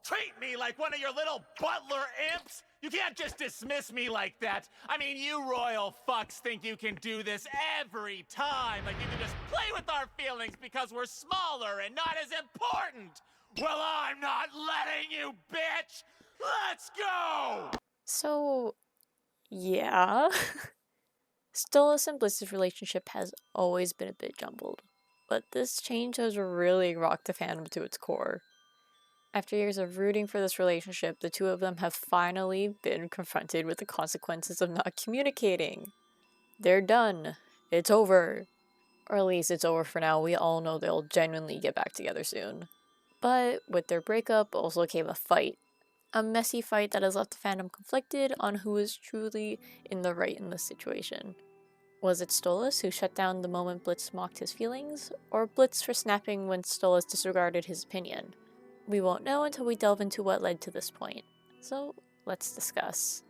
treat me like one of your little butler imps? You can't just dismiss me like that. I mean, you royal fucks think you can do this every time. Like you can just play with our feelings because we're smaller and not as important. Well, I'm not letting you, bitch! Let's go! So, yeah. Stolas and Blitz's relationship has always been a bit jumbled, but this change has really rocked the fandom to its core. After years of rooting for this relationship, the two of them have finally been confronted with the consequences of not communicating. They're done. It's over. Or at least it's over for now. We all know they'll genuinely get back together soon. But with their breakup also came a fight. A messy fight that has left the fandom conflicted on who is truly in the right in this situation. Was it Stolas who shut down the moment Blitz mocked his feelings, or Blitz for snapping when Stolas disregarded his opinion? We won't know until we delve into what led to this point. So, let's discuss.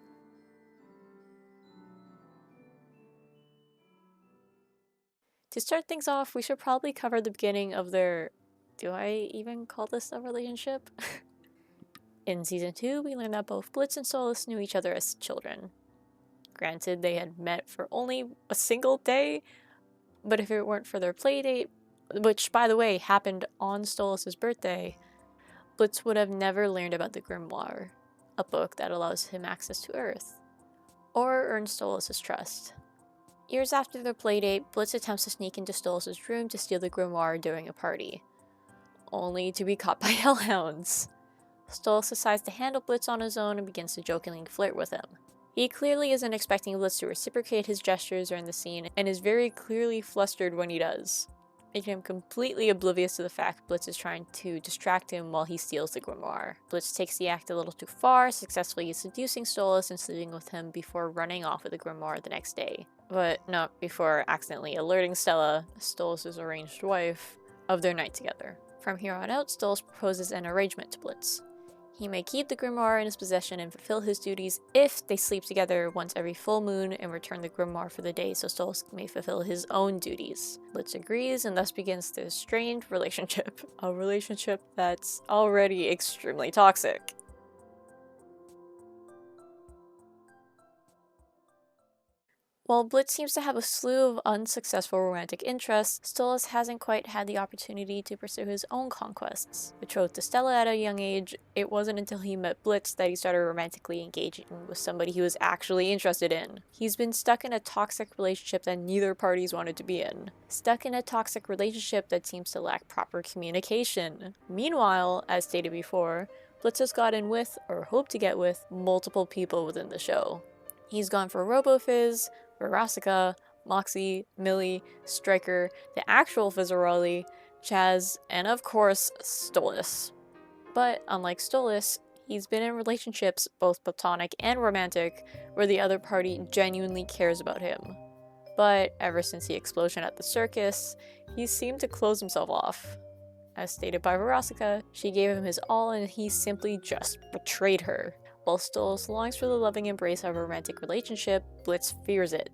To start things off, we should probably cover the beginning of their... do I even call this a relationship? In Season 2, we learned that both Blitz and Stolas knew each other as children. Granted, they had met for only a single day, but if it weren't for their playdate, which, by the way, happened on Stolas' birthday, Blitz would have never learned about the Grimoire, a book that allows him access to Earth, or earned Stolas' trust. Years after their playdate, Blitz attempts to sneak into Stolas' room to steal the Grimoire during a party, only to be caught by hellhounds. Stolas decides to handle Blitz on his own and begins to jokingly flirt with him. He clearly isn't expecting Blitz to reciprocate his gestures during the scene, and is very clearly flustered when he does, making him completely oblivious to the fact Blitz is trying to distract him while he steals the Grimoire. Blitz takes the act a little too far, successfully seducing Stolas and sleeping with him before running off with the Grimoire the next day. But not before accidentally alerting Stella, Stolas' arranged wife, of their night together. From here on out, Stolas proposes an arrangement to Blitz. He may keep the Grimoire in his possession and fulfill his duties if they sleep together once every full moon and return the Grimoire for the day so Stolas may fulfill his own duties. Blitz agrees and thus begins this strained relationship. A relationship that's already extremely toxic. While Blitz seems to have a slew of unsuccessful romantic interests, Stolas hasn't quite had the opportunity to pursue his own conquests. Betrothed to Stella at a young age, it wasn't until he met Blitz that he started romantically engaging with somebody he was actually interested in. He's been stuck in a toxic relationship that neither parties wanted to be in. Stuck in a toxic relationship that seems to lack proper communication. Meanwhile, as stated before, Blitz has gotten with, or hoped to get with, multiple people within the show. He's gone for RoboFizz, Verasica, Moxie, Millie, Striker, the actual Fizzaroli, Chaz, and of course, Stolas. But unlike Stolas, he's been in relationships, both platonic and romantic, where the other party genuinely cares about him. But ever since the explosion at the circus, he's seemed to close himself off. As stated by Verasica, she gave him his all and he simply just betrayed her. While Stolas longs for the loving embrace of a romantic relationship, Blitz fears it.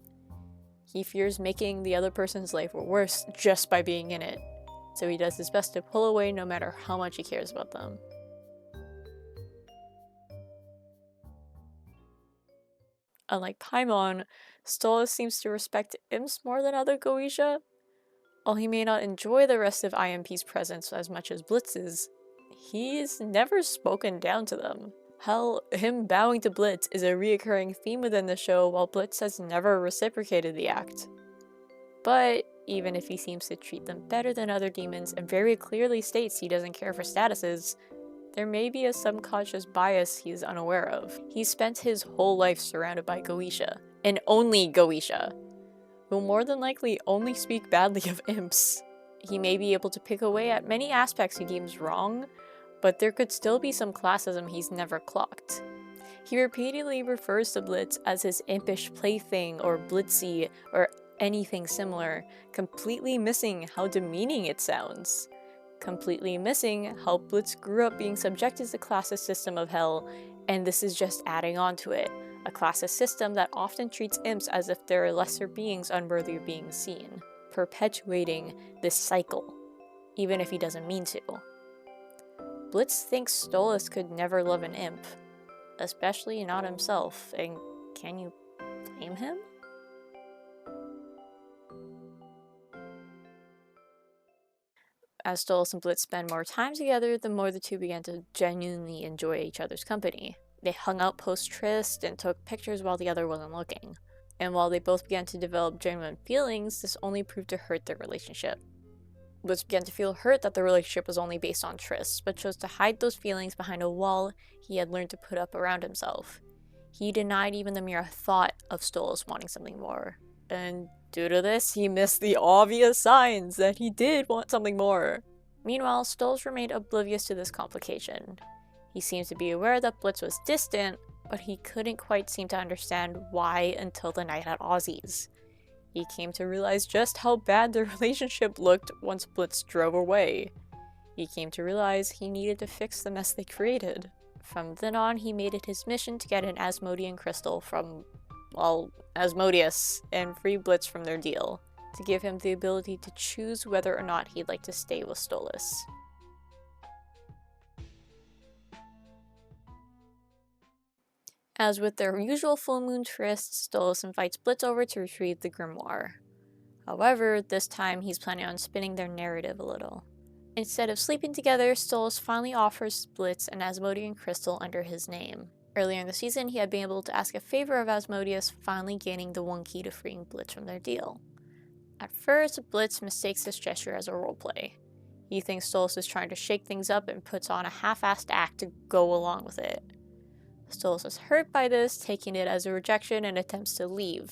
He fears making the other person's life worse just by being in it, so he does his best to pull away no matter how much he cares about them. Unlike Paimon, Stolas seems to respect imps more than other Goetia. While he may not enjoy the rest of IMP's presence as much as Blitz's, he's never spoken down to them. Hell, him bowing to Blitz is a reoccurring theme within the show, while Blitz has never reciprocated the act. But even if he seems to treat them better than other demons and very clearly states he doesn't care for statuses, there may be a subconscious bias he is unaware of. He spent his whole life surrounded by Goetia, and only Goetia, who more than likely only speak badly of imps. He may be able to pick away at many aspects he deems wrong, but there could still be some classism he's never clocked. He repeatedly refers to Blitz as his impish plaything or Blitzy or anything similar, completely missing how demeaning it sounds. Completely missing how Blitz grew up being subjected to the classist system of hell, and this is just adding on to it. A classist system that often treats imps as if they're lesser beings unworthy of being seen, perpetuating this cycle, even if he doesn't mean to. Blitz thinks Stolas could never love an imp, especially not himself, and can you blame him? As Stolas and Blitz spend more time together, the more the two began to genuinely enjoy each other's company. They hung out post-tryst and took pictures while the other wasn't looking. And while they both began to develop genuine feelings, this only proved to hurt their relationship. Blitz began to feel hurt that the relationship was only based on trysts, but chose to hide those feelings behind a wall he had learned to put up around himself. He denied even the mere thought of Stolas wanting something more. And due to this, he missed the obvious signs that he did want something more. Meanwhile, Stolas remained oblivious to this complication. He seemed to be aware that Blitz was distant, but he couldn't quite seem to understand why until the night at Ozzy's. He came to realize just how bad their relationship looked once Blitz drove away. He came to realize he needed to fix the mess they created. From then on, he made it his mission to get an Asmodean crystal from, well, Asmodeus and free Blitz from their deal, to give him the ability to choose whether or not he'd like to stay with Stolas. As with their usual full moon trysts, Stolas invites Blitz over to retrieve the grimoire. However, this time he's planning on spinning their narrative a little. Instead of sleeping together, Stolas finally offers Blitz an Asmodean crystal under his name. Earlier in the season, he had been able to ask a favor of Asmodeus, finally gaining the one key to freeing Blitz from their deal. At first, Blitz mistakes this gesture as a roleplay. He thinks Stolas is trying to shake things up and puts on a half-assed act to go along with it. Stolas is hurt by this, taking it as a rejection and attempts to leave.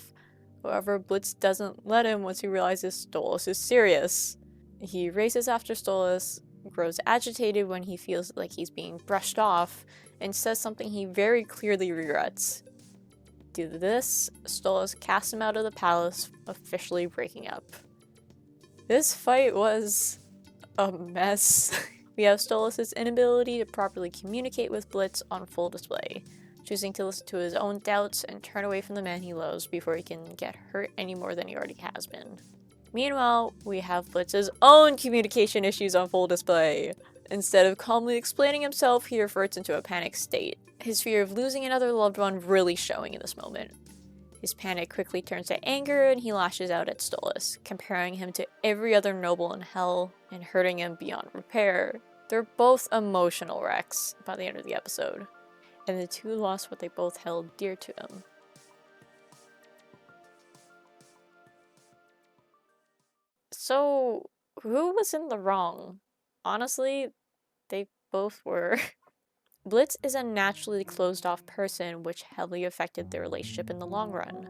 However, Blitz doesn't let him once he realizes Stolas is serious. He races after Stolas, grows agitated when he feels like he's being brushed off, and says something he very clearly regrets. Due to this, Stolas casts him out of the palace, officially breaking up. This fight was a mess. We have Stolas' inability to properly communicate with Blitz on full display, choosing to listen to his own doubts and turn away from the man he loves before he can get hurt any more than he already has been. Meanwhile, we have Blitz's own communication issues on full display. Instead of calmly explaining himself, he reverts into a panic state, his fear of losing another loved one really showing in this moment. His panic quickly turns to anger and he lashes out at Stolas, comparing him to every other noble in hell and hurting him beyond repair. They're both emotional wrecks by the end of the episode, and the two lost what they both held dear to them. So, who was in the wrong? Honestly, they both were. Blitz is a naturally closed-off person, which heavily affected their relationship in the long run.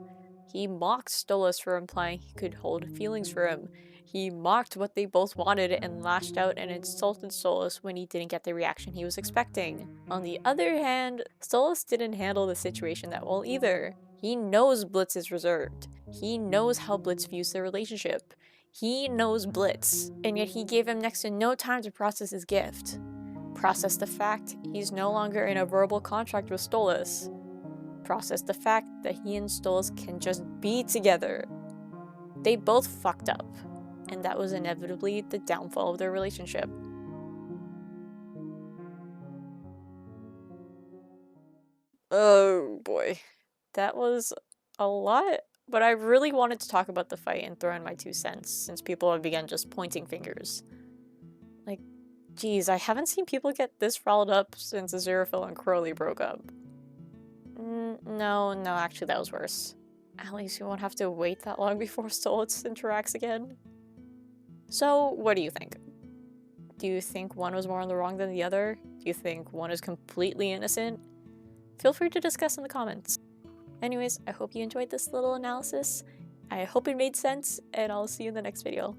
He mocked Stolas for implying he could hold feelings for him. He mocked what they both wanted and lashed out and insulted Stolas when he didn't get the reaction he was expecting. On the other hand, Stolas didn't handle the situation that well either. He knows Blitz is reserved. He knows how Blitz views their relationship. He knows Blitz, and yet he gave him next to no time to process his gift. Process the fact he's no longer in a verbal contract with Stolas. Process the fact that he and Stolas can just be together. They both fucked up, and that was inevitably the downfall of their relationship. Oh boy, that was a lot, but I really wanted to talk about the fight and throw in my 2 cents, since people have begun just pointing fingers. Like, geez, I haven't seen people get this riled up since Aziraphale and Crowley broke up. No, actually that was worse. At least we won't have to wait that long before Stolitz interacts again. So, what do you think? Do you think one was more in the wrong than the other? Do you think one is completely innocent? Feel free to discuss in the comments. Anyways, I hope you enjoyed this little analysis. I hope it made sense, and I'll see you in the next video.